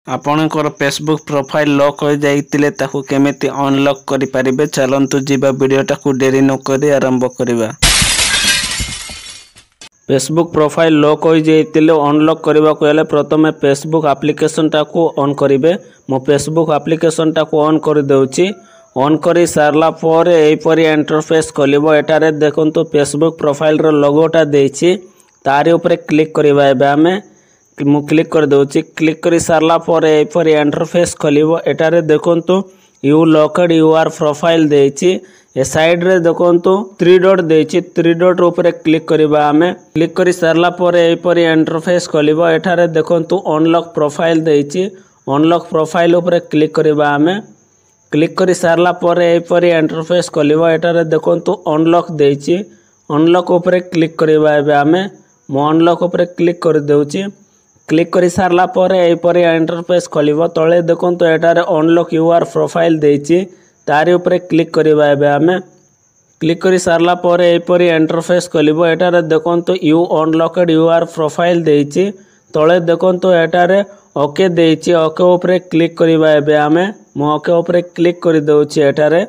आपणकर Facebook profile lock हो जाइतिले ताकू केमिति अनलॉक करि परिबे चलंतु जीवा वीडियोटा को देरी न करी आरंभ करिबा। फेसबुक प्रोफाइल लॉक हो जाइतिले अनलॉक करबा को हेले प्रथमे फेसबुक एप्लिकेशन टा को ऑन करिवे। मो फेसबुक एप्लिकेशन टा को ऑन कर देउची। ऑन करी सारला पर एपरी इंटरफेस खोलिबो। एटारे देखंतु फेसबुक प्रोफाइल रो लोगोटा देछि तारि ऊपर क्लिक करबा। एबे हमें मु क्लिक कर दउची। क्लिक करी सारला पर एपरी इंटरफेस खोलिबो। एटारे देखंतु यू लॉक्ड यूर प्रोफाइल देछि। ए साइड रे देखंतु 3 डॉट देछि। 3 डॉट ऊपर क्लिक करबा। हमें क्लिक करी सारला पर एपरी इंटरफेस खोलिबो। एटारे देखंतु अनलॉक प्रोफाइल देछि। अनलॉक प्रोफाइल ऊपर क्लिक करबा। हमें क्लिक करी सारला पर एपरी इंटरफेस खोलिबो। एटारे देखंतु अनलॉक देछि। अनलॉक ऊपर क्लिक करबा। एबे हमें मो अनलॉक ऊपर क्लिक कर देउची। क्लिक करी सारला पर एपरी इंटरफेस खोलिबो। तळे देखंतु एटारे अनलॉक यूर प्रोफाइल देछि तारि ऊपर क्लिक करबा। एबे हमें क्लिक करी सारला पर एपरी इंटरफेस खोलिबो। एटारे देखंतु यू अनलॉक्ड यूर प्रोफाइल देछि। तळे देखंतु एटारे ओके देछि। ओके ऊपर क्लिक करबा। एबे हमें मो ओके ऊपर क्लिक कर देउची। एटारे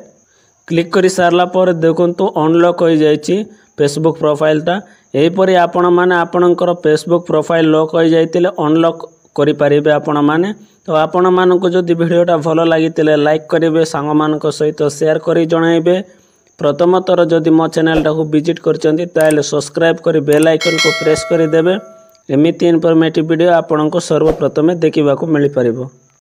क्लिक करी सारला पर देखंतु अनलॉक हो जाइछि फेसबुक प्रोफाइल टा। एहीपरि आपण माने आपणकर फेसबुक प्रोफाइल लॉक हो जाइतिले अनलॉक करि परिबे आपण माने। तो आपण मानको जदि वीडियोटा भलो लागितिले लाइक करिवे, सांग मानको सहित शेयर करि जणाइबे। प्रथम थर जदि मो चैनल टा को विजिट करचंती ताले सब्सक्राइब करि बेल आइकन को प्रेस करि देबे। एमिति इन्फॉर्मेटिव वीडियो आपनको सर्वप्रथमे देखिबा को मिलि परिबो।